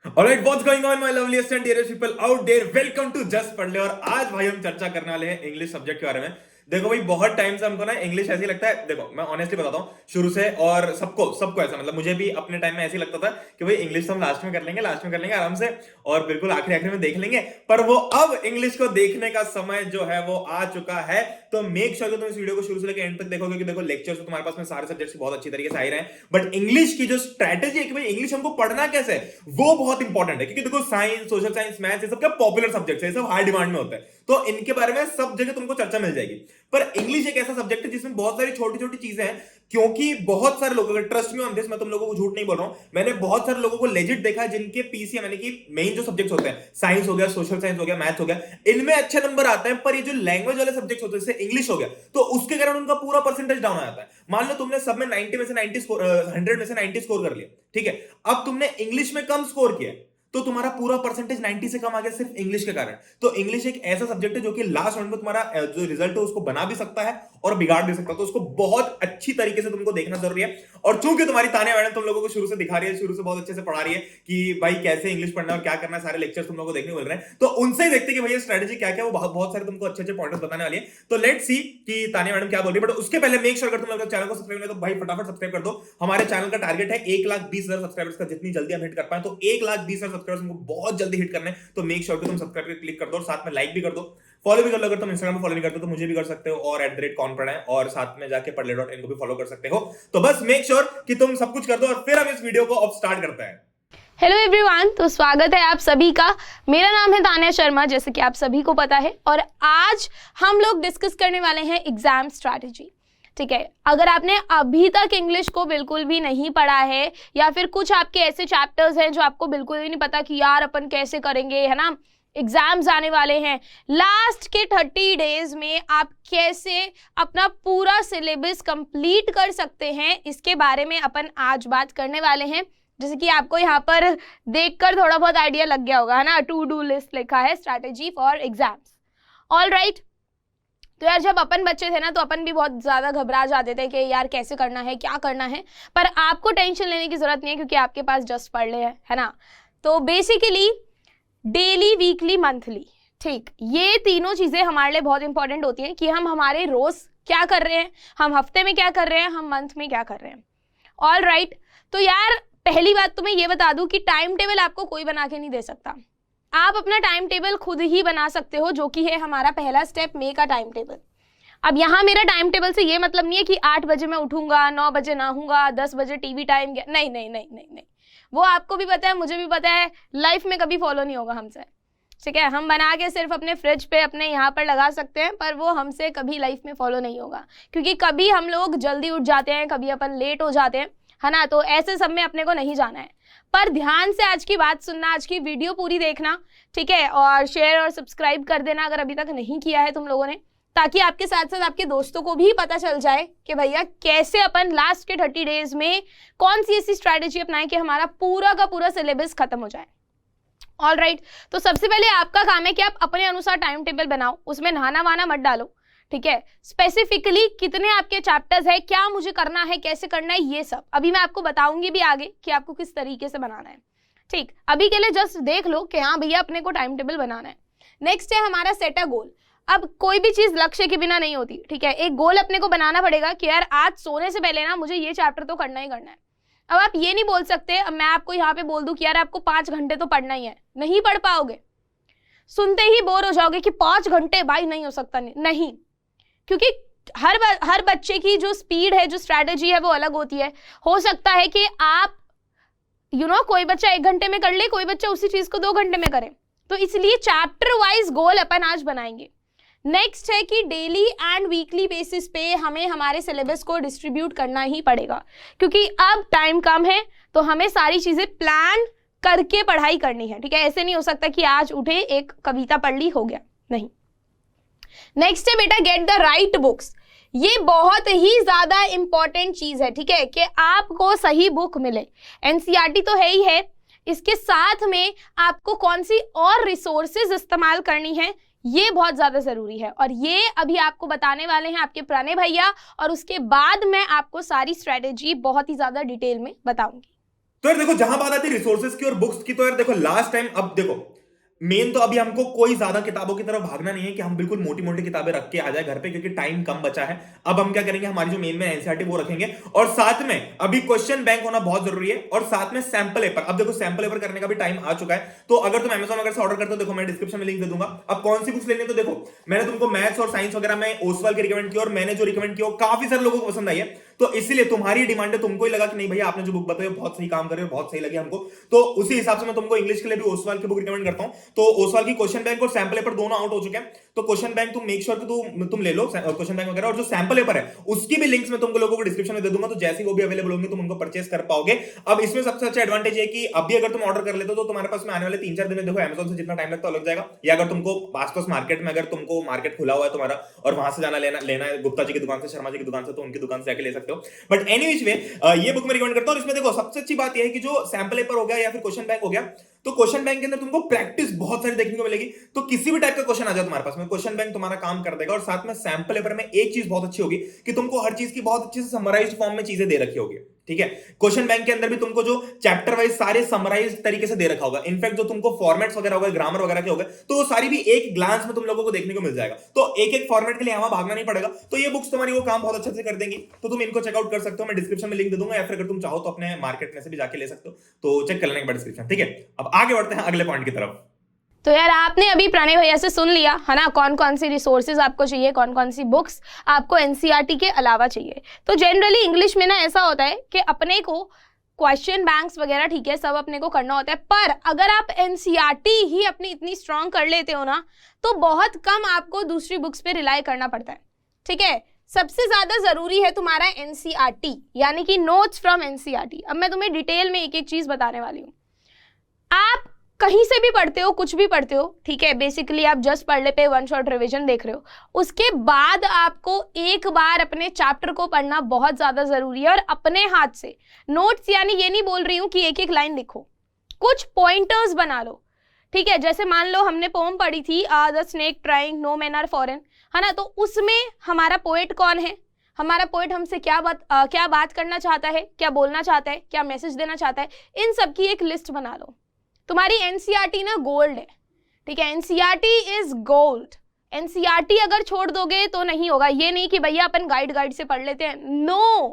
Alright, what's going on, my loveliest and dearest people out there? Welcome to Just पढ़ ले। और आज भाई हम चर्चा करने वाले हैं इंग्लिश सब्जेक्ट के बारे में। देखो भाई, बहुत टाइम से हमको ना इंग्लिश ऐसे ही लगता है। देखो, मैं ऑनेस्टली बताता हूँ, शुरू से और सबको सबको ऐसा, मतलब मुझे भी अपने टाइम में ऐसे ही लगता था कि भाई इंग्लिश तो हम लास्ट में कर लेंगे, लास्ट में कर लेंगे आराम से, और बिल्कुल आखिरी आखिरी में देख लेंगे। पर वो अब इंग्लिश को देखने का समय जो है वो आ चुका है। तो मेक श्योर तुम इस वीडियो को शुरू से लेकर एंड तक देखो, क्योंकि देखो लेक्चर्स तो तुम्हारे पास में सारे सब्जेक्ट्स बहुत अच्छी तरीके से आ ही रहे हैं, बट इंग्लिश की जो स्ट्रैटेजी है कि भाई इंग्लिश हमको पढ़ना कैसे है, वो बहुत इंपॉर्टेंट है। क्योंकि देखो साइंस, सोशल साइंस, मैथ्स, ये सब क्या पॉपुलर सब्जेक्ट्स है, ये सब हाई डिमांड में होता है, तो इनके बारे में सब जगह तुमको चर्चा मिल जाएगी। पर इंग्लिश एक ऐसा सब्जेक्ट है जिसमें बहुत सारी छोटी छोटी चीजें हैं। क्योंकि बहुत सारे लोग, अगर ट्रस्ट मी ऑन दिस, मैं तुम लोगों को झूठ नहीं बोल रहा हूं, मैंने बहुत सारे लोगों को लेजिट देखा है जिनके पीसीएम यानी कि मेन जो सब्जेक्ट्स होते हैं, साइंस हो गया, सोशल साइंस हो गया, मैथ्स हो गया, इनमें अच्छे नंबर आते हैं, पर ये जो लैंग्वेज वाले सब्जेक्ट्स होते हैं जैसे इंग्लिश हो गया, तो उसके कारण उनका पूरा परसेंटेज डाउन आ जाता है। मान लो तुमने सब में 90 में से 90 स्कोर, 100 में से 90 स्कोर कर लिया, ठीक है। अब तुमने इंग्लिश में कम स्कोर किया, तो तुम्हारा पूरा परसेंटेज 90 से कम आ गया सिर्फ इंग्लिश के कारण। तो इंग्लिश एक ऐसा सब्जेक्ट है जो कि लास्ट राउंड में तुम्हारा जो रिजल्ट है उसको बना भी सकता है और बिगाड़ भी सकता है। तो उसको बहुत अच्छी तरीके से तुमको देखना जरूरी है। और चूंकि तुम्हारी तानिया मैडम तुम लोगों को शुरू से दिखा रही है, शुरू से बहुत अच्छे से पढ़ा रही है कि भाई कैसे इंग्लिश पढ़ना और क्या करना है, सारे लेक्चर्स तुम लोगों को देखने मिल रहे हैं, तो उनसे ही देखते कि भैया स्ट्रेटेजी क्या क्या, वो बहुत बहुत सारे तुमको अच्छे अच्छे पॉइंट्स बताने वाली है। तो लेट्स सी कि तानिया मैडम क्या बोल रही है। बट उसके पहले मेक श्योर अगर तुम लोग चैनल को सब्सक्राइब नहीं तो भाई फटाफट सब्सक्राइब कर दो। हमारे चैनल का टारगेट है 1,20,000 सब्सक्राइबर्स का, जितनी जल्दी हम हिट कर पाए। तो 1,20,000 सब्सक्राइबर्स हमको बहुत जल्दी हिट करना है। तो मेक श्योर कि तुम सब्सक्राइब पे क्लिक कर दो और साथ में लाइक भी कर दो, फॉलो भी कर लो। अगर तुम इंस्टाग्राम पे फॉलो नहीं करते तो मुझे भी कर सकते हो, और @कौन पढ़ा है, और साथ में जाके पढ़ले.इन को भी फॉलो कर सकते हो। तो बस मेक श्योर कि तुम सब कुछ कर दो, और फिर हम इस वीडियो को अब स्टार्ट करते हैं। हेलो एवरीवन, तो स्वागत है आप सभी का। मेरा नाम है तानिया शर्मा, जैसे कि आप सभी को पता है, और आज हम लोग डिस्कस करने वाले हैं एग्जाम स्ट्रैटेजी। ठीक है, अगर आपने अभी तक इंग्लिश को बिल्कुल भी नहीं पढ़ा है, या फिर कुछ आपके ऐसे चैप्टर्स हैं जो आपको बिल्कुल भी नहीं पता कि यार अपन कैसे करेंगे, है ना, एग्जाम्स आने वाले हैं, लास्ट के 30 डेज में आप कैसे अपना पूरा सिलेबस कंप्लीट कर सकते हैं, इसके बारे में अपन आज बात करने वाले हैं। जैसे कि आपको यहाँ पर देखकर थोड़ा बहुत आइडिया लग गया होगा, है ना, टू डू लिस्ट लिखा है, strategy for exams. All right. तो यार जब अपन बच्चे थे ना, तो अपन भी बहुत ज़्यादा घबरा जाते थे कि यार कैसे करना है, क्या करना है। पर आपको टेंशन लेने की ज़रूरत नहीं है, क्योंकि आपके पास जस्ट पढ़ ले है ना। तो बेसिकली डेली, वीकली, मंथली, ठीक, ये तीनों चीज़ें हमारे लिए बहुत इंपॉर्टेंट होती हैं कि हम हमारे रोज़ क्या कर रहे हैं, हम हफ्ते में क्या कर रहे हैं, हम मंथ में क्या कर रहे हैं। All right. तो यार पहली बात तो मैं ये बता दूं कि टाइम टेबल आपको कोई बना के नहीं दे सकता। आप अपना टाइम टेबल खुद ही बना सकते हो, जो कि है हमारा पहला step, make a time table. अब यहाँ मेरा टाइम टेबल से ये मतलब नहीं है कि 8 बजे मैं उठूंगा, 9 बजे नहाऊंगा, 10 बजे टीवी टाइम, नहीं नहीं नहीं नहीं नहीं, वो आपको भी पता है, मुझे भी पता है, लाइफ में कभी फॉलो नहीं होगा हमसे। ठीक है, हम बना के सिर्फ अपने फ्रिज पे अपने यहाँ पर लगा सकते हैं, पर वो हमसे कभी लाइफ में फॉलो नहीं होगा, क्योंकि कभी हम लोग जल्दी उठ जाते हैं, कभी अपन लेट हो जाते हैं, है ना। तो ऐसे सब में अपने को नहीं जाना है। पर ध्यान से आज की बात सुनना, आज की वीडियो पूरी देखना, ठीक है, और शेयर और सब्सक्राइब कर देना अगर अभी तक नहीं किया है तुम लोगों ने, ताकि आपके साथ साथ आपके दोस्तों को भी पता चल जाए कि भैया कैसे अपन लास्ट के 30 डेज में कौन सी ऐसी स्ट्रैटेजी अपनाएं कि हमारा पूरा का पूरा सिलेबस खत्म हो जाए। All right. तो सबसे पहले आपका काम है कि आप अपने अनुसार टाइम टेबल बनाओ, उसमें नहाना वाना मत डालो। ठीक है, स्पेसिफिकली कितने आपके चैप्टर्स है, क्या मुझे करना है, कैसे करना है, ये सब अभी मैं आपको बताऊंगी भी आगे कि आपको किस तरीके से बनाना है। ठीक, अभी के लिए जस्ट देख लो कि हाँ भैया अपने को टाइम टेबल बनाना है। नेक्स्ट है हमारा सेट अ गोल। अब कोई भी चीज लक्ष्य के बिना नहीं होती, ठीक है, एक गोल अपने को बनाना पड़ेगा कि यार आज सोने से पहले ना मुझे ये चैप्टर तो करना ही करना है। अब आप ये नहीं बोल सकते, अब मैं आपको यहाँ पे बोल दूं कि यार आपको 5 घंटे तो पढ़ना ही है, नहीं पढ़ पाओगे, सुनते ही बोर हो जाओगे कि 5 घंटे भाई नहीं हो सकता, नहीं, क्योंकि हर बच्चे की जो स्पीड है, जो स्ट्रैटेजी है, वो अलग होती है। हो सकता है कि आप कोई बच्चा 1 घंटे में कर ले, कोई बच्चा उसी चीज को 2 घंटे में करे। तो इसलिए चैप्टर वाइज गोल अपन आज बनाएंगे। नेक्स्ट है कि डेली एंड वीकली बेसिस पे हमें हमारे सिलेबस को डिस्ट्रीब्यूट करना ही पड़ेगा, क्योंकि अब टाइम कम है, तो हमें सारी चीजें प्लान करके पढ़ाई करनी है। ठीक है, ऐसे नहीं हो सकता कि आज उठे एक कविता पढ़ ली हो गया, नहीं। नेक्स्ट है बेटा गेट द राइट बुक्स। ये बहुत ही ज्यादा इंपॉर्टेंट चीज है, ठीक है, कि आपको सही बुक मिले। एनसीईआरटी तो है ही है, इसके साथ में आपको कौन सी और रिसोर्सेज इस्तेमाल करनी है, ये बहुत ज्यादा जरूरी है। और ये अभी आपको बताने वाले हैं आपके पुराने भैया, और उसके बाद मैं आपको सारी स्ट्रेटेजी बहुत ही ज्यादा डिटेल में बताऊंगी। तो यार देखो, जहां बात आती है रिसोर्सेज की और बुक्स की, तो यार देखो लास्ट टाइम, अब देखो मेन तो अभी हमको कोई ज्यादा किताबों की तरफ भागना नहीं है कि हम बिल्कुल मोटी मोटी किताबें रख के आ जाए घर पे, क्योंकि टाइम कम बचा है। अब हम क्या करेंगे, हमारी जो मेन में एनसीईआरटी वो रखेंगे, और साथ में अभी क्वेश्चन बैंक होना बहुत जरूरी है, और साथ में सैंपल पेपर। अब देखो सैंपल पेपर करने का भी टाइम आ चुका है, तो अगर तुम अमेजॉन वगैरह से ऑर्डर करते हो, देखो मैं डिस्क्रिप्शन में लिंक दे दूंगा। अब कौन सी बुक्स लेनी है, तो देखो मैंने तुमको मैथ्स और साइंस वगैरह में ओसवाल की रिकमेंड की, और मैंने जो रिकमेंड की काफी सारे लोगों को पसंद आई है, तो इसलिए तुम्हारी डिमांड है, तुमको ही लगा कि नहीं भैया आपने जो बुक बताई बहुत सही काम कर रहे हो, बहुत सही लगी हमको, तो उसी हिसाब से मैं तुमको इंग्लिश के लिए भी ओसवाल की बुक रिकमेंड करता हूं। तो ओसवाल की क्वेश्चन बैंक और सैंपल पेपर दोनों आउट हो चुके हैं, तो क्वेश्चन बैंक तुम मेक श्योर कि तुम ले लो क्वेश्चन बैंक वगैरह, और जो सैंपल पेपर है उसकी भी लिंक्स मैं तुमको लोगों को डिस्क्रिप्शन में दे दूंगा, तो जैसे वो भी अवेलेबल होंगे तुम उनको परचेस कर पाओगे। अब इसमें सबसे अच्छा एडवांटेज है कि अभी अगर तुम ऑर्डर कर लेते हो तो तुम्हारे पास में आने वाले 3-4 दिन में, देखो अमेजॉन से जितना टाइम लगता है लग जाएगा, या अगर तुमको आसपास मार्केट में, अगर तुमको मार्केट खुला हुआ है तुम्हारा और वहां से जाना लेना है गुप्ता जी की दुकान से, शर्मा जी की दुकान से, तो उनकी दुकान से जाके ले सकते हो। बट एनीवेज वे ये बुक मैं रिकमेंड करता हूं। इसमें देखो सबसे अच्छी बात यह है कि जो सैंपल पेपर हो गया या फिर क्वेश्चन बैंक हो गया, तो क्वेश्चन बैंक के अंदर तुमको प्रैक्टिस बहुत सारी देखने को मिलेगी, तो किसी भी टाइप का क्वेश्चन आ जाए तुम्हारे पास में, क्वेश्चन बैंक तुम्हारा काम कर देगा। और साथ में सैंपल पेपर में एक चीज बहुत अच्छी होगी कि तुमको हर चीज की बहुत अच्छे से समराइज्ड फॉर्म में चीजें दे रखी होगी, ठीक है। क्वेश्चन बैंक के अंदर भी तुमको जो चैप्टर वाइज सारे समराइज्ड तरीके से दे रखा होगा, इनफैक्ट जो तुमको फॉर्मेट्स वगैरह होगा, ग्रामर वगैरह के होगा, तो वो सारी भी एक ग्लांस में तुम लोगों को देखने को मिल जाएगा, तो एक एक फॉर्मेट के लिए यहां भागना नहीं पड़ेगा। तो ये बुक्स तुम्हारी वो काम बहुत अच्छे से कर देंगी, तो तुम इनको चेकआउट कर सकते हो, मैं डिस्क्रिप्शन में लिंक दे दूंगा, या फिर अगर तुम चाहो तो अपने मार्केट में से भी जाके ले सकते हो, तो चेक कर लेने के बाद डिस्क्रिप्शन, ठीक है। अब आगे बढ़ते हैं अगले पॉइंट की तरफ। तो यार आपने अभी प्रणय भैया से सुन लिया है ना, कौन कौन सी रिसोर्सेज आपको चाहिए, कौन कौन सी बुक्स आपको एनसीईआरटी के अलावा चाहिए। तो जनरली इंग्लिश में ना ऐसा होता है कि अपने को क्वेश्चन बैंक्स वगैरह ठीक है सब अपने को करना होता है, पर अगर आप एनसीईआरटी ही अपनी इतनी स्ट्रांग कर लेते हो ना, तो बहुत कम आपको दूसरी बुक्स पे रिलाई करना पड़ता है, ठीक है। सबसे ज्यादा जरूरी है तुम्हारा एनसीईआरटी, यानी कि नोट्स फ्रॉम एनसीईआरटी। अब मैं तुम्हें डिटेल में एक एक चीज बताने वाली हूँ। आप कहीं से भी पढ़ते हो, कुछ भी पढ़ते हो, ठीक है, बेसिकली आप जस्ट पढ़ ले पे वन शॉट रिवीजन देख रहे हो, उसके बाद आपको एक बार अपने चैप्टर को पढ़ना बहुत ज्यादा जरूरी है, और अपने हाथ से नोट्स, यानी ये नहीं बोल रही हूं कि एक एक लाइन लिखो, कुछ पॉइंटर्स बना लो, ठीक है। जैसे मान लो हमने पोम पढ़ी थी the snake trying no man are foreign, है ना, तो उसमें हमारा पोएट कौन है, हमारा पोएट हमसे क्या बात करना चाहता है, क्या बोलना चाहता है, क्या मैसेज देना चाहता है, इन सब की एक लिस्ट बना लो। तुम्हारी एनसीईआरटी ना गोल्ड है, ठीक है, एनसीईआरटी इज गोल्ड। एनसीईआरटी अगर छोड़ दोगे तो नहीं होगा। ये नहीं कि भैया अपन गाइड से पढ़ लेते हैं, नो,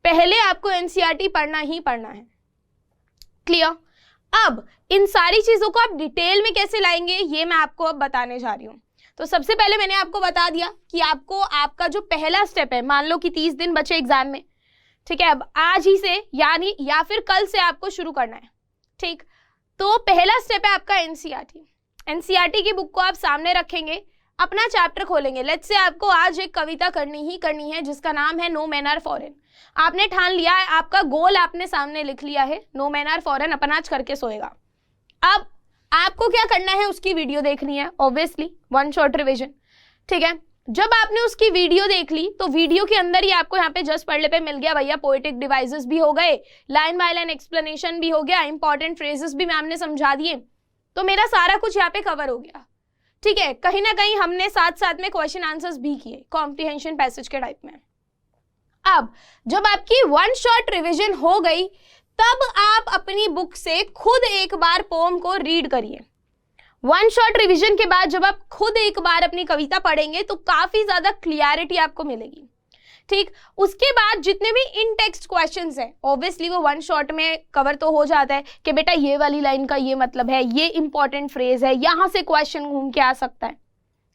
पहले आपको एनसीईआरटी पढ़ना ही पढ़ना है, क्लियर। अब इन सारी चीजों को आप डिटेल में कैसे लाएंगे ये मैं आपको अब बताने जा रही हूं। तो सबसे पहले मैंने आपको बता दिया कि आपको आपका जो पहला स्टेप है, मान लो कि 30 दिन बचे एग्जाम में, ठीक है, अब आज ही से यानी या फिर कल से आपको शुरू करना है, ठीक। तो पहला स्टेप है आपका एनसीईआरटी। एनसीईआरटी की बुक को आप सामने रखेंगे, अपना चैप्टर खोलेंगे। लेट्स से आपको आज एक कविता करनी है जिसका नाम है नो मैन आर फॉरेन। आपने ठान लिया है, आपका गोल आपने सामने लिख लिया है, नो मैन आर फॉरेन अपन आज करके सोएगा। अब आपको क्या करना है, उसकी वीडियो देखनी है, ऑब्वियसली वन शॉट रिविजन, ठीक है। जब आपने उसकी वीडियो देख ली तो वीडियो के अंदर ही आपको यहाँ पे जस्ट पढ़ने पे मिल गया भैया, पोएटिक डिवाइसेस भी हो गए, लाइन बाय लाइन एक्सप्लेनेशन भी हो गया, इंपॉर्टेंट फ्रेजेस भी मैम ने समझा दिए, तो मेरा सारा कुछ यहाँ पे कवर हो गया, ठीक है। कहीं ना कहीं हमने साथ साथ में क्वेश्चन आंसर्स भी किए कॉम्प्रिहेंशन पैसेज के टाइप में। अब जब आपकी वन शॉट रिविजन हो गई, तब आप अपनी बुक से खुद एक बार पोम को रीड करिए। वन शॉट रिवीजन के बाद जब आप खुद एक बार अपनी कविता पढ़ेंगे तो काफी ज्यादा क्लियरिटी आपको मिलेगी, ठीक। उसके बाद जितने भी इन टेक्स्ट क्वेश्चंस हैं, ऑब्वियसली वो वन शॉट में कवर तो हो जाता है कि बेटा ये वाली लाइन का ये मतलब है, ये इंपॉर्टेंट फ्रेज है, यहां से क्वेश्चन घूम के आ सकता है,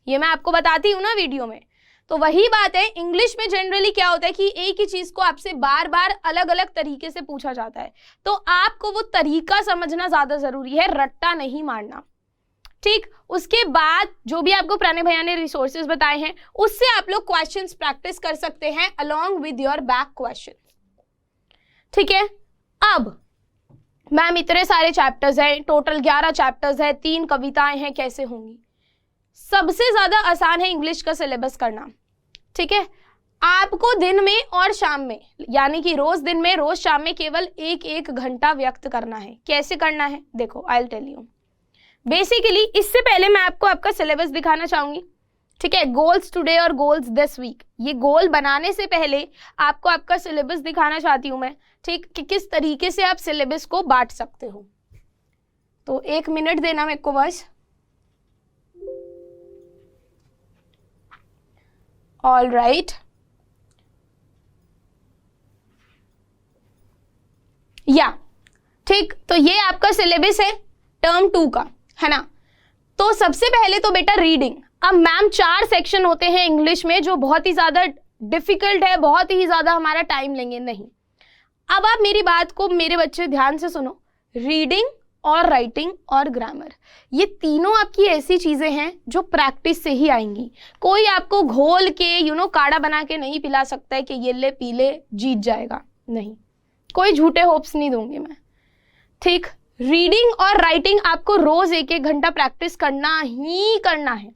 ये मैं आपको बताती हूँ ना वीडियो में। तो वही बात है, इंग्लिश में जनरली क्या होता है कि एक ही चीज को आपसे बार बार अलग अलग तरीके से पूछा जाता है, तो आपको वो तरीका समझना ज्यादा जरूरी है, रट्टा नहीं मारना, ठीक। उसके बाद जो भी आपको प्रणय भैया ने रिसोर्सेज बताए हैं उससे आप लोग क्वेश्चंस प्रैक्टिस कर सकते हैं along with your back question, ठीक है। अब मैम इतने सारे चैप्टर्स हैं, टोटल 11 चैप्टर्स है, 3 कविताएं हैं, कैसे होंगी। सबसे ज्यादा आसान है इंग्लिश का सिलेबस करना, ठीक है। आपको दिन में और शाम में, यानी कि रोज दिन में रोज शाम में केवल 1-1 घंटा व्यक्त करना है। कैसे करना है देखो, I will tell you. Basically इससे पहले मैं आपको आपका सिलेबस दिखाना चाहूंगी, ठीक है, गोल्स टुडे और गोल्स दिस वीक, ये गोल बनाने से पहले आपको आपका सिलेबस दिखाना चाहती हूं मैं, ठीक, कि किस तरीके से आप सिलेबस को बांट सकते हो। तो 1 मिनट देना मेरे को बस। ऑल राइट, या ठीक, तो ये आपका सिलेबस है टर्म 2 का, है ना। तो सबसे पहले तो बेटा रीडिंग। अब मैम 4 सेक्शन होते हैं इंग्लिश में जो बहुत ही ज्यादा डिफिकल्ट है, बहुत ही ज्यादा हमारा टाइम लेंगे, नहीं। अब आप मेरी बात को मेरे बच्चे ध्यान से सुनो, रीडिंग और राइटिंग और ग्रामर, ये तीनों आपकी ऐसी चीजें हैं जो प्रैक्टिस से ही आएंगी। कोई आपको घोल के काढ़ा बना के नहीं पिला सकता है कि ये ले पी ले जीत जाएगा, नहीं, कोई झूठे होप्स नहीं दूंगी मैं, ठीक। रीडिंग और राइटिंग आपको रोज 1-1 घंटा प्रैक्टिस करना ही करना है।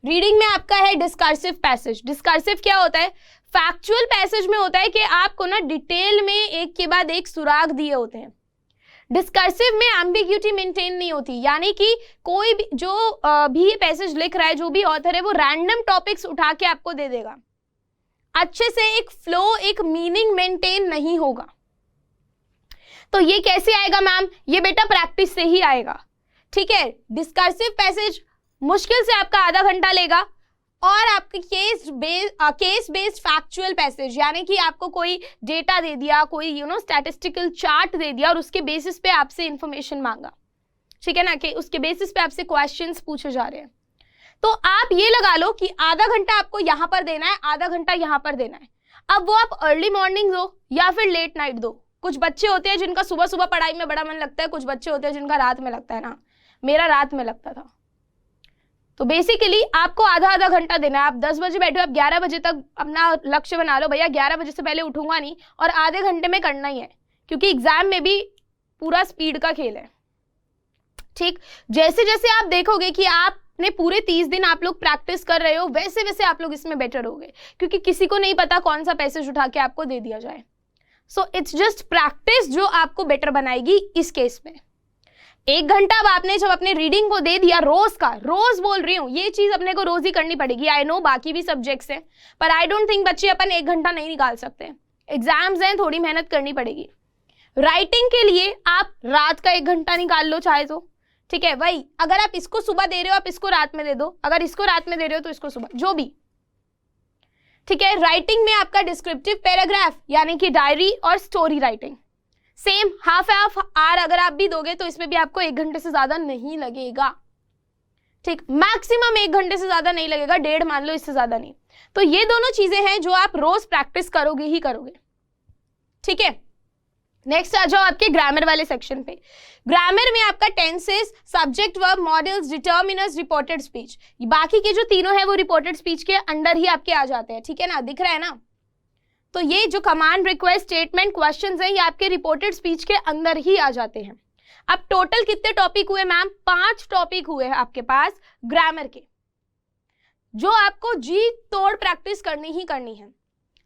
रीडिंग में आपका है डिस्कर्सिव पैसेज। डिस्कर्सिव क्या होता है? फैक्चुअल पैसेज में होता है कि आपको ना डिटेल में एक के बाद एक सुराग दिए होते हैं। डिस्कर्सिव में एम्बिग्यूटी मेंटेन नहीं होती, यानी कि कोई भी जो भी ये पैसेज लिख रहा है, जो भी ऑथर है, वो रैंडम टॉपिक्स उठा के आपको दे देगा। अच्छे से एक फ्लो, एक मीनिंग मेंटेन नहीं होगा। तो ये कैसे आएगा मैम? ये बेटा प्रैक्टिस से ही आएगा, ठीक है। डिस्कर्सिव पैसेज मुश्किल से आपका आधा घंटा लेगा, और आपके केस बेस्ड फैक्चुअल पैसेज, यानी कि आपको कोई डेटा दे दिया, कोई स्टैटिस्टिकल चार्ट दे दिया और उसके बेसिस पे आपसे इंफॉर्मेशन मांगा, ठीक है ना, कि उसके बेसिस पे आपसे क्वेश्चंस पूछे जा रहे हैं। तो आप ये लगा लो कि आधा घंटा आपको यहाँ पर देना है, आधा घंटा यहाँ पर देना है। अब वो आप अर्ली मॉर्निंग दो या फिर लेट नाइट दो। कुछ बच्चे होते हैं जिनका सुबह सुबह पढ़ाई में बड़ा मन लगता है, कुछ बच्चे होते हैं जिनका रात में लगता है ना, मेरा रात में लगता था। तो बेसिकली आपको आधा आधा घंटा देना है। आप 10 बजे बैठो, आप 11 बजे तक अपना लक्ष्य बना लो, भैया 11 बजे से पहले उठूंगा नहीं, और आधे घंटे में करना ही है, क्योंकि एग्जाम में भी पूरा स्पीड का खेल है, ठीक। जैसे जैसे आप देखोगे कि आपने पूरे 30 दिन आप लोग प्रैक्टिस कर रहे हो, वैसे वैसे आप लोग इसमें बेटर होगे, क्योंकि किसी को नहीं पता कौन सा पैसेज उठा के आपको दे दिया जाए। सो इट्स जस्ट प्रैक्टिस जो आपको बेटर बनाएगी इस केस में। 1 घंटा अब आपने जब अपने रीडिंग को दे दिया, रोज का, रोज बोल रही हूँ, ये चीज अपने को रोज ही करनी पड़ेगी। आई नो बाकी भी सब्जेक्ट्स हैं, पर आई डोंट थिंक बच्चे अपन 1 घंटा नहीं निकाल सकते, एग्जाम्स हैं, थोड़ी मेहनत करनी पड़ेगी। राइटिंग के लिए आप रात का 1 घंटा निकाल लो चाहे तो, ठीक है। वही अगर आप इसको सुबह दे रहे हो, आप इसको रात में दे दो, अगर इसको रात में दे रहे हो तो इसको सुबह, जो भी, ठीक है। राइटिंग में आपका डिस्क्रिप्टिव पैराग्राफ, यानी कि डायरी और story writing, same half hour अगर आप भी दोगे तो इसमें भी आपको 1 घंटे से ज्यादा नहीं लगेगा, ठीक। मैक्सिमम 1 घंटे से ज्यादा नहीं लगेगा, 1.5 मान लो, इससे ज्यादा नहीं। तो ये दोनों चीजें हैं जो आप रोज प्रैक्टिस करोगे ही करोगे, ठीक है। नेक्स्ट आ जाओ आपके ग्रामर वाले सेक्शन पे। ग्रामर में आपका tenses, subject verb, models, determiners, reported speech, बाकी के जो तीनों है वो रिपोर्टेड स्पीच के अंडर ही आपके आ जाते हैं, ठीक है ना, दिख रहा है ना। तो ये जो कमांड, रिक्वेस्ट, स्टेटमेंट, क्वेश्चंस हैं, ये आपके रिपोर्टेड स्पीच के अंदर ही आ जाते हैं। अब टोटल कितने टॉपिक हुए मैम? 5 टॉपिक हुए हैं आपके पास ग्रामर के, जो आपको जी तोड़ प्रैक्टिस करनी ही करनी है।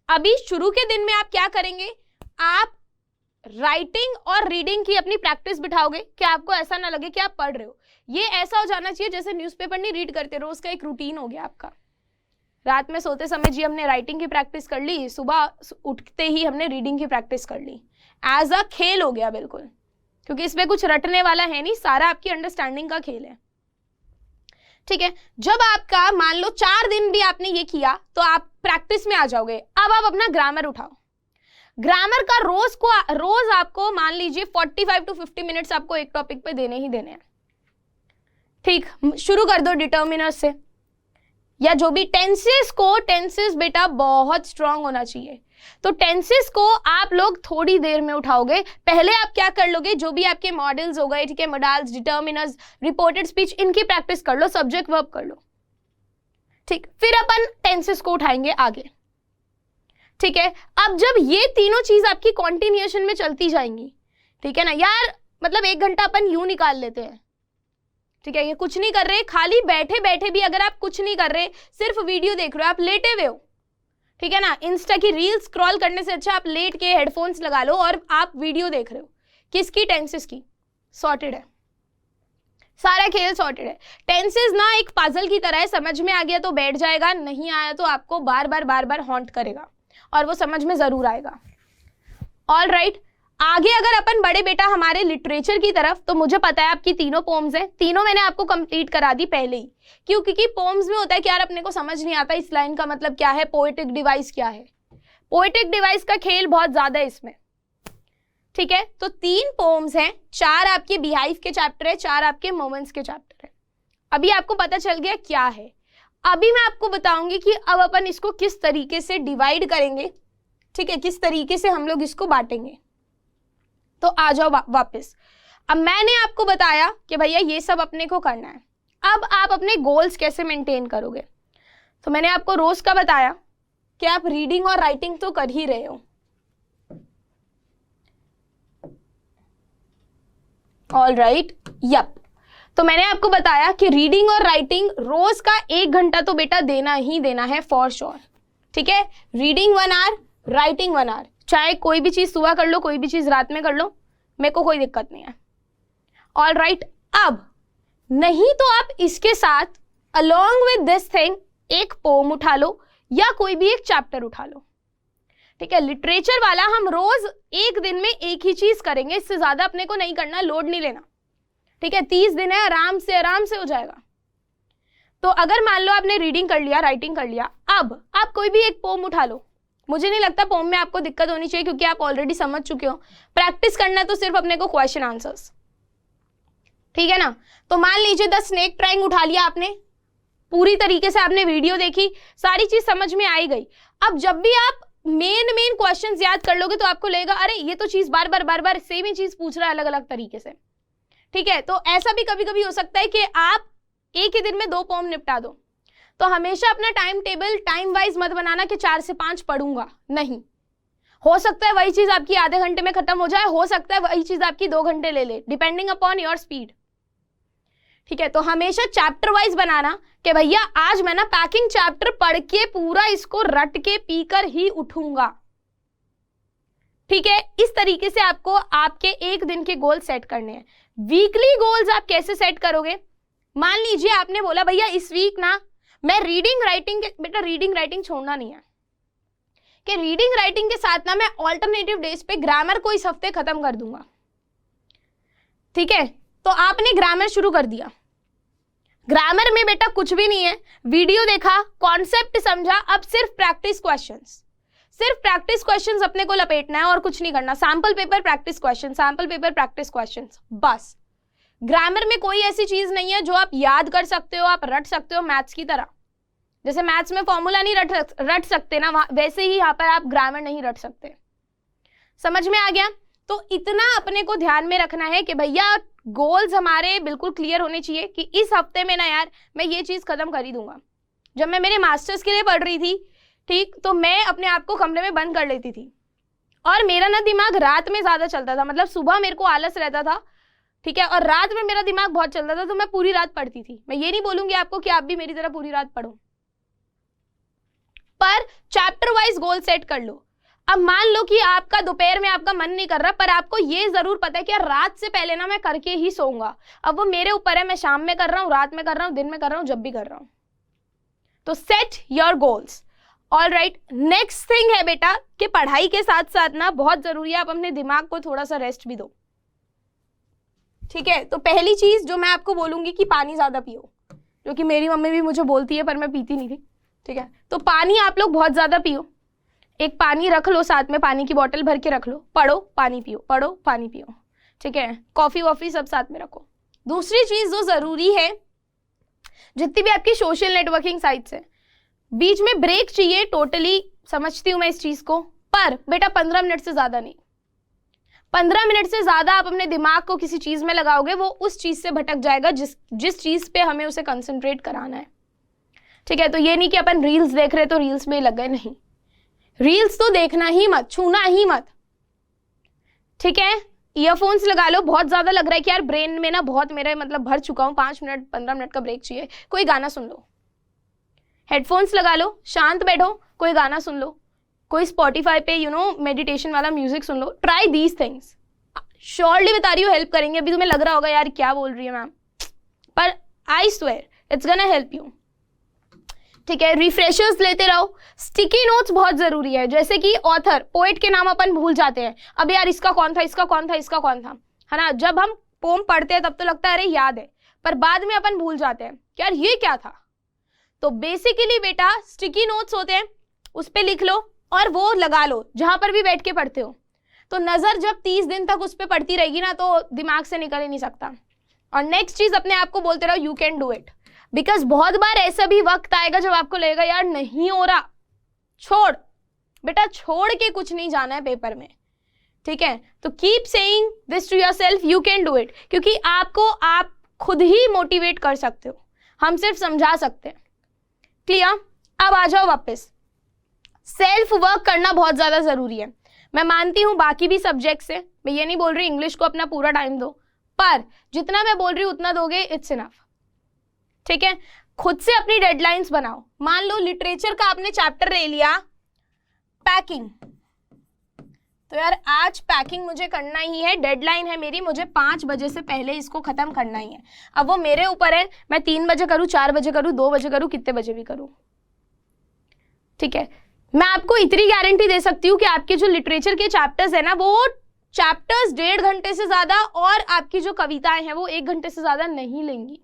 अभी शुरू के दिन में आप क्या करेंगे? आप राइटिंग और रीडिंग की अपनी प्रैक्टिस बिठाओगे कि आपको ऐसा ना लगे कि आप पढ़ रहे हो। ये ऐसा हो जाना चाहिए जैसे न्यूज़पेपर नहीं रीड करते, रोज का एक रूटीन हो गया आपका। रात में सोते समय जी हमने राइटिंग की प्रैक्टिस कर ली, सुबह उठते ही हमने रीडिंग की प्रैक्टिस कर ली, एज अ खेल हो गया बिल्कुल, क्योंकि इसमें कुछ रटने वाला है नहीं, सारा आपकी अंडरस्टैंडिंग का खेल है, ठीक है। जब आपका मान लो 4 दिन भी आपने ये किया तो आप प्रैक्टिस में आ जाओगे। अब आप अपना ग्रामर उठाओ। ग्रामर का रोज आपको मान लीजिए 45 to 50 मिनट्स आपको एक टॉपिक पे देने ही देने हैं, ठीक। शुरू कर दो डिटर्मिनर से, या जो भी टेंसेस बेटा बहुत स्ट्रांग होना चाहिए, तो टेंसेस को आप लोग थोड़ी देर में उठाओगे। पहले आप क्या कर लोगे? जो भी आपके मॉडल्स हो गए, ठीक है, मॉडल्स, डिटर्मिनर्स, रिपोर्टेड स्पीच, इनकी प्रैक्टिस कर लो, सब्जेक्ट वर्ब कर लो, ठीक। फिर अपन टेंसेस को उठाएंगे आगे, ठीक है। अब जब ये तीनों चीज आपकी कॉन्टिन्यूएशन में चलती जाएंगी, ठीक है ना यार, मतलब 1 घंटा अपन यूं निकाल लेते हैं, ठीक है। ये कुछ नहीं कर रहे, खाली बैठे बैठे भी अगर आप कुछ नहीं कर रहे, सिर्फ वीडियो देख रहे हो, आप लेटे हुए हो, ठीक है ना, इंस्टा की रील स्क्रॉल करने से अच्छा आप लेट के हेडफोन्स लगा लो और आप वीडियो देख रहे हो, किसकी? टेंसेस की, सॉर्टेड है, सारा खेल सॉर्टेड है। टेंसेस ना एक पजल की तरह है, समझ में आ गया तो बैठ जाएगा, नहीं आया तो आपको बार बार हॉन्ट करेगा और वो समझ में जरूर आएगा। ऑल राइट, आगे अगर अपन बड़े बेटा हमारे लिटरेचर की तरफ, तो मुझे पता है आपकी तीनों पोम्स हैं, तीनों मैंने आपको कंप्लीट करा दी पहले ही। क्यों? क्योंकि पोम्स में होता है कि यार अपने को समझ नहीं आता इस लाइन का मतलब क्या है, पोएटिक डिवाइस क्या है। पोएटिक डिवाइस का खेल बहुत ज्यादा है इसमें, ठीक है। तो 3 पोम्स हैं, 4 आपके बिहाइव के चैप्टर है, 4 आपके मोमेंट्स के चैप्टर है। अभी आपको पता चल गया क्या है। अभी मैं आपको बताऊंगी कि अब अपन इसको किस तरीके से डिवाइड करेंगे, ठीक है, किस तरीके से हम लोग इसको बांटेंगे। तो आ जाओ वापस। अब मैंने आपको बताया कि भैया ये सब अपने को करना है। अब आप अपने गोल्स कैसे मेंटेन करोगे? तो मैंने आपको रोज का बताया कि आप रीडिंग और राइटिंग तो कर ही रहे हो। All right, yup. तो मैंने आपको बताया कि रीडिंग और राइटिंग रोज का 1 घंटा तो बेटा देना ही देना है फॉर श्योर, ठीक है। रीडिंग 1 आवर, राइटिंग 1 आवर, चाहे कोई भी चीज सुबह कर लो, कोई भी चीज रात में कर लो, मेरे को कोई दिक्कत नहीं है। ऑल राइट, अब नहीं तो आप इसके साथ अलोंग विद दिस थिंग एक पोम उठा लो या कोई भी एक चैप्टर उठा लो, ठीक है। लिटरेचर वाला हम रोज एक दिन में एक ही चीज करेंगे, इससे ज्यादा अपने को नहीं करना, लोड नहीं लेना, ठीक है। 30 दिन है, आराम से हो जाएगा। तो अगर मान लो आपने रीडिंग कर लिया, राइटिंग कर लिया, अब आप कोई भी एक पोम उठा लो। मुझे नहीं लगता पोम में आपको दिक्कत होनी चाहिए क्योंकि आप ऑलरेडी समझ चुके हो। प्रैक्टिस करना है तो सिर्फ अपने को क्वेश्चन आंसर्स, ठीक है ना। तो मान लीजिए द स्नेक ट्रायंगल उठा लिया आपने, पूरी तरीके से आपने वीडियो देखी, सारी चीज समझ में आई गई। अब जब भी आप मेन क्वेश्चंस याद कर लोगे तो आपको लगेगा अरे ये तो चीज बार बार सेम ही चीज पूछ रहा है अलग अलग तरीके से, ठीक है। तो ऐसा भी कभी कभी हो सकता है कि आप एक ही दिन में 2 पोम निपटा दो। तो हमेशा अपना टाइम टेबल टाइम वाइज मत बनाना कि 4 से 5 पढ़ूंगा, नहीं। हो सकता है वही चीज आपकी आधे घंटे में खत्म हो जाए, हो सकता है वही चीज आपकी 2 घंटे ले ले, डिपेंडिंग अपॉन योर स्पीड, ठीक है। तो हमेशा चैप्टर वाइज बनाना कि भैया आज मैं ना पैकिंग चैप्टर पढ़ के पूरा इसको रट के पीकर ही उठूंगा, ठीक है। इस तरीके से आपको आपके एक दिन के गोल सेट करने हैं। वीकली गोल्स आप कैसे सेट करोगे? मान लीजिए आपने बोला भैया इस वीक ना मैं रीडिंग राइटिंग, बेटा रीडिंग राइटिंग छोड़ना नहीं है कि रीडिंग राइटिंग के साथ ना मैं ऑल्टरनेटिव डेज पे ग्रामर को इस हफ्ते खत्म कर दूंगा, ठीक है। तो आपने ग्रामर शुरू कर दिया। ग्रामर में बेटा कुछ भी नहीं है, वीडियो देखा, कॉन्सेप्ट समझा, अब सिर्फ प्रैक्टिस क्वेश्चंस, सिर्फ प्रैक्टिस क्वेश्चंस अपने को लपेटना है और कुछ नहीं करना। Sample paper practice question, sample paper practice questions, बस। ग्रामर में कोई ऐसी चीज नहीं है जो आप याद कर सकते हो, आप रट सकते हो मैथ्स की तरह। जैसे मैथ्स में फॉर्मूला नहीं रट सकते ना, वैसे ही यहाँ पर आप ग्रामर नहीं रट सकते। समझ में आ गया? तो इतना अपने को ध्यान में रखना है कि भैया गोल्स हमारे बिल्कुल क्लियर होने चाहिए कि इस हफ्ते में ना यार मैं ये चीज खत्म कर ही दूंगा। जब मैं मेरे मास्टर्स के लिए पढ़ रही थी, ठीक, तो मैं अपने आप को कमरे में बंद कर लेती थी और मेरा ना दिमाग रात में ज्यादा चलता था, मतलब सुबह मेरे को आलस रहता था, ठीक है, और रात में मेरा दिमाग बहुत चलता था, तो मैं पूरी रात पढ़ती थी। मैं ये नहीं बोलूंगी आपको कि आप भी मेरी तरह पूरी रात पढ़ो, पर चैप्टर वाइज गोल सेट कर लो। अब मान लो कि आपका दोपहर में आपका मन नहीं कर रहा, पर आपको ये जरूर पता है कि रात से पहले ना मैं करके ही सोऊंगा। अब वो मेरे ऊपर है, मैं शाम में कर रहा हूँ, रात में कर रहा हूँ, दिन में कर रहा हूँ, जब भी कर रहा हूँ। तो set your goals. All right, next thing है बेटा कि पढ़ाई के साथ साथ ना बहुत जरूरी है आप अपने दिमाग को थोड़ा सा रेस्ट भी दो, ठीक है। तो पहली चीज जो मैं आपको बोलूंगी कि पानी ज्यादा पियो, जो कि मेरी मम्मी भी मुझे बोलती है पर मैं पीती नहीं थी, ठीक है। तो पानी आप लोग बहुत ज्यादा पियो, एक पानी रख लो साथ में, पानी की बोतल भर के रख लो, पढ़ो पानी पियो, पढ़ो पानी पियो, ठीक है। कॉफी वॉफी सब साथ में रखो। दूसरी चीज जो जरूरी है, जितनी भी आपकी सोशल नेटवर्किंग साइट्स है, बीच में ब्रेक चाहिए, टोटली समझती हूं मैं इस चीज को, पर बेटा 15 मिनट से ज्यादा नहीं। 15 मिनट से ज्यादा आप अपने दिमाग को किसी चीज में लगाओगे, वो उस चीज से भटक जाएगा जिस चीज पे हमें उसे कंसंट्रेट कराना है, ठीक है। तो ये नहीं कि अपन रील्स देख रहे तो रील्स में लग गए, नहीं, रील्स तो देखना ही मत, छूना ही मत, ठीक है। ईयरफोन्स लगा लो, बहुत ज्यादा लग रहा है कि यार ब्रेन में ना बहुत मेरा मतलब भर चुका हूं, 5 मिनट 15 मिनट का ब्रेक चाहिए, कोई गाना सुन लो। हेडफोन्स लगा लो, शांत बैठो, कोई गाना सुन लो, कोई स्पॉटिफाई पे मेडिटेशन वाला music soon low. Try these things, surely बता रही हूँ हेल्प करेंगे। अभी तुम्हें लग रहा होगा यार क्या बोल रही है ma'am, I swear it's gonna help you. ठीक है, रिफ्रेशर्स लेते रहो। स्टिकी नोट्स बहुत जरूरी है, जैसे कि ऑथर पोएट के नाम अपन भूल जाते हैं, अब यार इसका कौन था, इसका कौन था, इसका कौन था, है ना। जब हम पोम पढ़ते हैं तब तो लगता है अरे याद है, पर बाद में अपन भूल जाते हैं कि यार ये क्या था। तो बेसिकली बेटा स्टिकी नोट्स होते हैं, उस पर लिख लो और वो लगा लो जहां पर भी बैठ के पढ़ते हो। तो नजर जब 30 दिन तक उस पर पढ़ती रहेगी ना तो दिमाग से निकल ही नहीं सकता। और नेक्स्ट चीज अपने आप को बोलते रहो you can do it, because बहुत बार ऐसा भी वक्त आएगा जब आपको लगेगा यार नहीं हो रहा, छोड़ बेटा, छोड़ के कुछ नहीं जाना है पेपर में। ठीक है, तो keep saying this to yourself, you can do it, क्योंकि आपको आप खुद ही मोटिवेट कर सकते हो, हम सिर्फ समझा सकते हैं। क्लियर? अब आ जाओ वापस, सेल्फ वर्क करना बहुत ज्यादा जरूरी है। मैं मानती हूं बाकी भी सब्जेक्ट से, मैं ये नहीं बोल रही इंग्लिश को अपना पूरा टाइम दो, पर जितना मैं बोल रही हूं उतना दोगे इट्स इनफ। ठीक है, खुद से अपनी डेडलाइंस बनाओ। मान लो लिटरेचर का आपने चैप्टर ले लिया पैकिंग, तो यार आज पैकिंग मुझे करना ही है, डेडलाइन है मेरी, मुझे 5 बजे से पहले इसको खत्म करना ही है। अब वो मेरे ऊपर है, मैं 3 बजे करूं, 4 बजे करूं, 2 बजे करूं, कितने बजे भी करूं। ठीक है, मैं आपको इतनी गारंटी दे सकती हूँ कि आपके जो लिटरेचर के चैप्टर्स है ना, वो चैप्टर्स 1.5 घंटे से ज्यादा और आपकी जो कविताएं हैं वो 1 घंटे से ज्यादा नहीं लेंगी।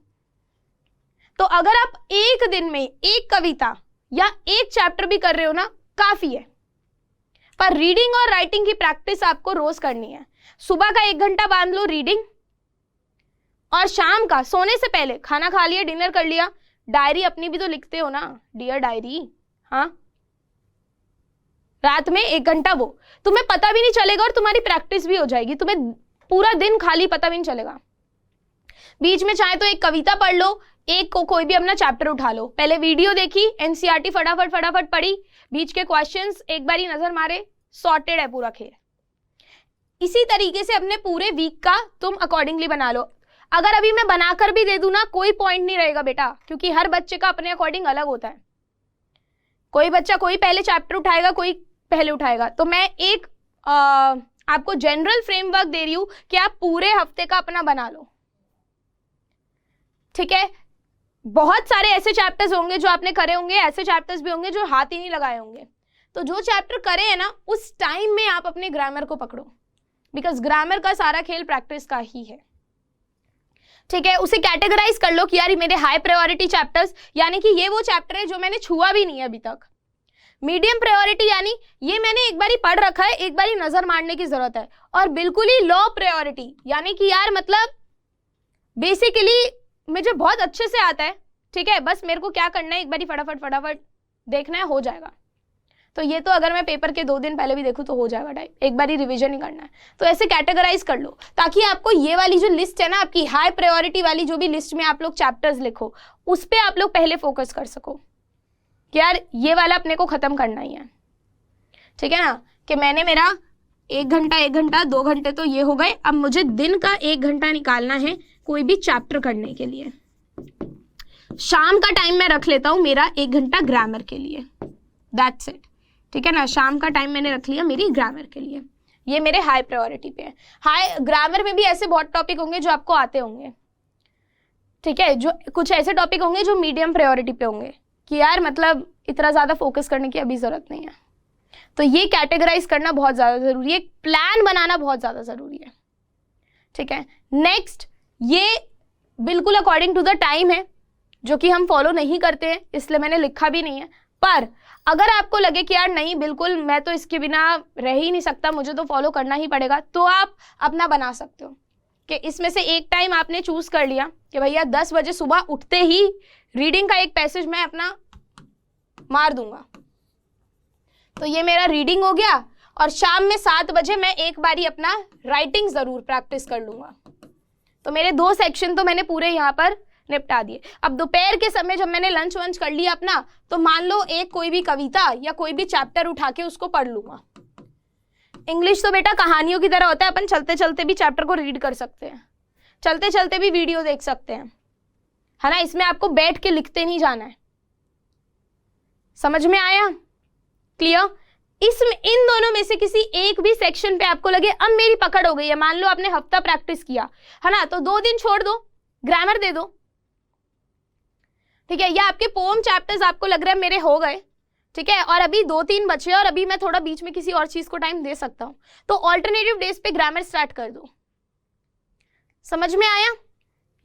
तो अगर आप एक दिन में एक कविता या एक चैप्टर भी कर रहे हो ना, काफी है। पर रीडिंग और राइटिंग की प्रैक्टिस आपको रोज करनी है। सुबह का 1 घंटा बांध लो रीडिंग, और शाम का सोने से पहले खाना खा लिया, डिनर कर लिया, डायरी अपनी भी तो लिखते हो ना, डियर डायरी, हाँ, रात में 1 घंटा, वो तुम्हें पता भी नहीं चलेगा और तुम्हारी प्रैक्टिस भी हो जाएगी, तुम्हें पूरा दिन खाली पता भी नहीं चलेगा। बीच में चाहे तो एक कविता पढ़ लो, एक को कोई भी अपना चैप्टर उठा लो, पहले वीडियो देखी, एनसीईआरटी फटाफट फटाफट पढ़ी, बीच के क्वेश्चंस एक बारी नजर मारे, सॉर्टेड है पूरा खेल। इसी तरीके से अपने पूरे वीक का तुम अकॉर्डिंगली बना लो। अगर अभी मैं बनाकर भी दे दूं ना, कोई पॉइंट नहीं रहेगा बेटा, क्योंकि हर बच्चे का अपने अकॉर्डिंग अलग होता है। कोई बच्चा कोई पहले चैप्टर उठाएगा, कोई पहले उठाएगा। तो मैं एक आपको जनरल फ्रेमवर्क दे रही हूं कि आप पूरे हफ्ते का अपना बना लो। ठीक है, बहुत सारे ऐसे चैप्टर्स होंगे जो आपने करे होंगे, ऐसे चैप्टर्स भी होंगे जो हाथ ही नहीं लगाए होंगे। तो जो चैप्टर करे है ना, उस टाइम में आप अपने ग्रामर को पकड़ो, बिकॉज ग्रामर का सारा खेल प्रैक्टिस का ही है। ठीक है, उसे कैटेगराइज कर लो कि यार मेरे हाई प्रायोरिटी चैप्टर्स, यानी कि ये वो चैप्टर है जो मैंने छुआ भी नहीं है अभी तक। मीडियम प्रायोरिटी यानी ये मैंने एक बारी पढ़ रखा है, एक बारी नजर मारने की जरूरत है। और बिल्कुल ही लो प्रायोरिटी यानी कि यार मतलब बेसिकली मुझे बहुत अच्छे से आता है, ठीक है, बस मेरे को क्या करना है, एक बारी फटाफट फटाफट देखना है, हो जाएगा। तो ये तो अगर मैं पेपर के 2 दिन पहले भी देखूं तो हो जाएगा टाइप, एक बारी रिवीजन ही करना है। तो ऐसे कैटेगराइज कर लो ताकि आपको ये वाली जो लिस्ट है ना, आपकी हाई प्रायोरिटी वाली जो भी लिस्ट में आप लोग चैप्टर्स लिखो, उस पर आप लोग पहले फोकस कर सको कि यार ये वाला अपने को खत्म करना ही है। ठीक है ना, कि मैंने मेरा 1 घंटा 2 घंटे तो ये हो गए, अब मुझे दिन का 1 घंटा निकालना है कोई भी चैप्टर करने के लिए। शाम का टाइम मैं रख लेता हूं मेरा 1 घंटा ग्रामर के लिए, दैट्स इट। ठीक है ना, शाम का टाइम मैंने रख लिया मेरी ग्रामर के लिए, ये मेरे हाई प्रायोरिटी पे है। हाई ग्रामर में भी ऐसे बहुत टॉपिक होंगे जो आपको आते होंगे, ठीक है, जो कुछ ऐसे टॉपिक होंगे जो मीडियम प्रायोरिटी पे होंगे कि यार मतलब इतना ज्यादा फोकस करने की अभी जरूरत नहीं है। तो ये कैटेगराइज करना बहुत ज्यादा जरूरी है, प्लान बनाना बहुत ज्यादा जरूरी है। ठीक है, नेक्स्ट, ये बिल्कुल अकॉर्डिंग टू द टाइम है जो कि हम फॉलो नहीं करते हैं, इसलिए मैंने लिखा भी नहीं है। पर अगर आपको लगे कि यार नहीं बिल्कुल मैं तो इसके बिना रह ही नहीं सकता, मुझे तो फॉलो करना ही पड़ेगा, तो आप अपना बना सकते हो कि इसमें से एक टाइम आपने चूज कर लिया कि भैया 10 बजे सुबह उठते ही रीडिंग का एक पैसेज मैं अपना मार दूंगा, तो ये मेरा रीडिंग हो गया। और शाम में 7 बजे मैं एक बारी अपना राइटिंग जरूर प्रैक्टिस कर लूंगा। तो मेरे 2 सेक्शन तो मैंने पूरे यहाँ पर निपटा दिए। अब दोपहर के समय जब मैंने लंच वंच कर लिया अपना, तो मान लो एक कोई भी कविता या कोई भी चैप्टर उठा के उसको पढ़ लूंगा। इंग्लिश तो बेटा कहानियों की तरह होता है, अपन चलते चलते भी चैप्टर को रीड कर सकते हैं, चलते चलते भी वीडियो देख सकते हैं, है ना। इसमें आपको बैठ के लिखते नहीं जाना है। समझ में आया? क्लियर? इसमें इन दोनों में से किसी एक भी सेक्शन पे आपको लगे अब मेरी पकड़ हो गई है, मान लो आपने हफ्ता प्रैक्टिस किया, है ना, तो 2 दिन छोड़ दो, ग्रामर दे दो, ठीक है, या आपके पोम चैप्टर्स आपको लग रहा है मेरे हो गए, ठीक है, और अभी 2-3 बचे और अभी मैं थोड़ा बीच में किसी और चीज को टाइम दे सकता हूं, तो ऑल्टरनेटिव डेज पे ग्रामर स्टार्ट कर दो। समझ में आया?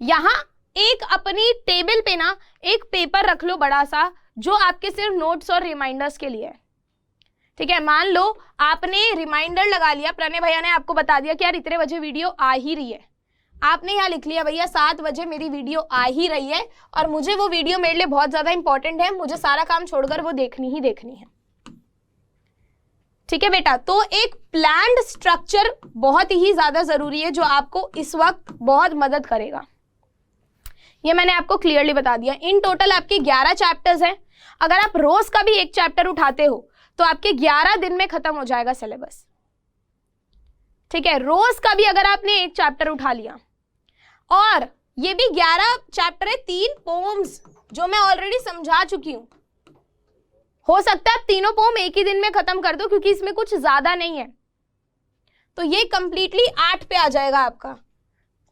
यहां एक अपनी टेबल पे ना एक पेपर रख लो बड़ा सा, जो आपके सिर्फ नोट्स और रिमाइंडर्स के लिए है। ठीक है, मान लो आपने रिमाइंडर लगा लिया, प्रणय भैया ने आपको बता दिया कि यार इतने बजे वीडियो आ ही रही है, आपने यहाँ लिख लिया भैया 7 बजे मेरी वीडियो आ ही रही है और मुझे वो वीडियो मेरे लिए बहुत ज्यादा इंपॉर्टेंट है, मुझे सारा काम छोड़कर वो देखनी ही देखनी है। ठीक है बेटा, तो एक प्लान्ड स्ट्रक्चर बहुत ही ज्यादा जरूरी है जो आपको इस वक्त बहुत मदद करेगा। ये मैंने आपको क्लियरली बता दिया। इन टोटल आपके 11 चैप्टर्स हैं। अगर आप रोज का भी एक चैप्टर उठाते हो तो आपके 11 दिन में खत्म हो जाएगा सिलेबस। ठीक है, रोज का भी अगर आपने एक चैप्टर उठा लिया, और ये भी 11 चैप्टर है, 3 पोम्स जो मैं ऑलरेडी समझा चुकी हूं। हो सकता है आप तीनों पोम एक ही दिन में खत्म कर दो क्योंकि इसमें कुछ ज्यादा नहीं है, तो ये कंप्लीटली 8 पे आ जाएगा आपका।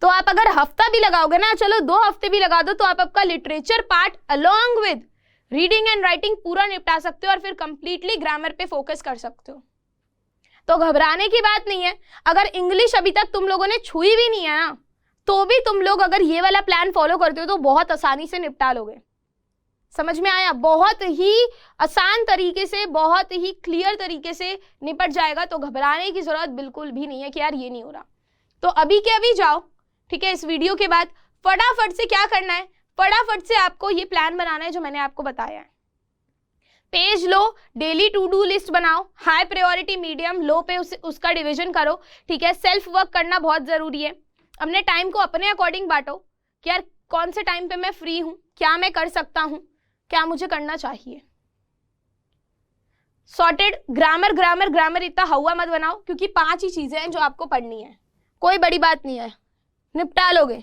तो आप अगर हफ्ता भी लगाओगे ना, चलो 2 हफ्ते भी लगा दो, तो आप आपका literature part along with reading and writing पूरा निपटा सकते हो और फिर कंप्लीटली ग्रामर पे फोकस कर सकते हो। तो घबराने की बात नहीं है। अगर इंग्लिश अभी तक तुम लोगों ने छुई भी नहीं है ना, तो भी तुम लोग अगर ये वाला प्लान फॉलो करते हो तो बहुत आसानी से निपटा लोगे। समझ में आया? बहुत ही आसान तरीके से, बहुत ही क्लियर तरीके से निपट जाएगा। तो घबराने की जरूरत बिल्कुल भी नहीं है कि यार ये नहीं हो रहा। तो अभी के अभी जाओ, ठीक है, इस वीडियो के बाद फटाफट से क्या करना है, फटाफट से आपको ये प्लान बनाना है जो मैंने आपको बताया है। पेज लो, डेली टू डू लिस्ट बनाओ, हाई प्रायोरिटी, मीडियम, लो पे उसका डिवीजन करो। ठीक है, सेल्फ वर्क करना बहुत जरूरी है। अपने टाइम को अपने अकॉर्डिंग बांटो कि यार कौन से टाइम पे मैं फ्री हूं, क्या मैं कर सकता हूं, क्या मुझे करना चाहिए। सॉर्टेड ग्रामर ग्रामर ग्रामर इतना हवा मत बनाओ, क्योंकि 5 ही चीजें हैं जो आपको पढ़नी है, कोई बड़ी बात नहीं है, निपटा लोगे।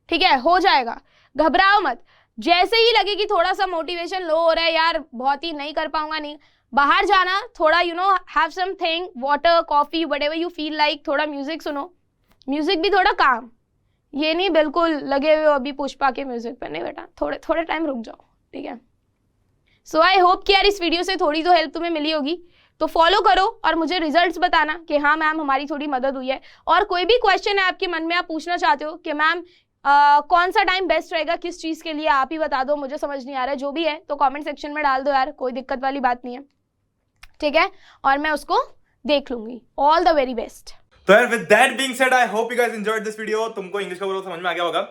ठीक है, हो जाएगा, घबराओ मत। जैसे ही लगे कि थोड़ा सा मोटिवेशन लो हो रहा है, यार बहुत ही नहीं कर पाऊंगा, नहीं, बाहर जाना, थोड़ा have something, water, coffee, whatever you feel like, थोड़ा म्यूजिक सुनो, म्यूजिक भी थोड़ा काम, ये नहीं बिल्कुल लगे हुए अभी पुष्पा के म्यूजिक पे, नहीं बेटा, थोड़े टाइम रुक जाओ। ठीक है, सो आई होप कि यार इस वीडियो से थोड़ी तो हेल्प तुम्हें मिली होगी। तो फॉलो करो और मुझे रिजल्ट्स बताना कि हाँ मैम हमारी थोड़ी मदद हुई है। और कोई भी क्वेश्चन है आपके मन में, आप पूछना चाहते हो कि मैम कौन सा टाइम बेस्ट रहेगा किस चीज के लिए, आप ही बता दो, मुझे समझ नहीं आ रहा है, जो भी है तो कमेंट सेक्शन में डाल दो यार, कोई दिक्कत वाली बात नहीं है। ठीक है, और मैं उसको देख लूंगी। All the very best. तो यार with that being said, I hope you guys enjoyed this video. तुमको इंग्लिश का पूरा समझ में आ गया होगा।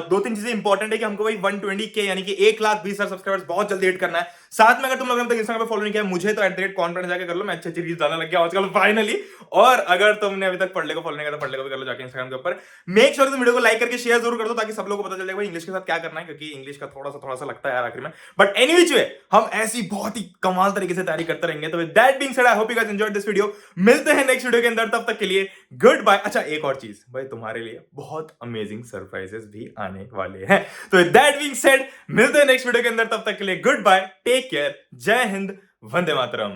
2-3 चीजें इंपॉर्टेंट है कि हमको भाई 120K यानी कि 1,20,000 सब्सक्राइबर्स बहुत जल्दी हिट करना है। साथ में अगर तुम लोग अब तक इंस्टाग्राम पे फॉलो नहीं किया मुझे, तो @कॉन्फिडेंस जाके कर लो, मैं अच्छी रील्स डालने लग गया आजकल फाइनली। और अगर तुमने अभी तक पढ़ले को फॉलो नहीं किया तो पढ़ले को भी कर लो जाके इंस्टाग्राम के ऊपर। मेक श्योर तुम वीडियो को लाइक करके शेयर जरूर कर दो ताकि सब लोगों को पता चल जाए भाई इंग्लिश के साथ क्या करना है, क्योंकि इंग्लिश का थोड़ा सा लगता है यार आखिर में। बट एनी व्हिच वे हम ऐसी बहुत ही कमाल तरीके से तैयारी करते रहेंगे। तो with that being said, I hope you guys enjoyed this video. मिलते हैं नेक्स्ट वीडियो के अंदर, तब तक के लिए गुड बाय। अच्छा, एक और चीज भाई, तुम्हारे लिए बहुत अमेजिंग सरप्राइजेस भी आने वाले हैं। तो दैट बीइंग सेड, मिलते हैं नेक्स्ट वीडियो के अंदर, तब तक के लिए गुड बाय, टेक केयर, जय हिंद, वंदे मातरम।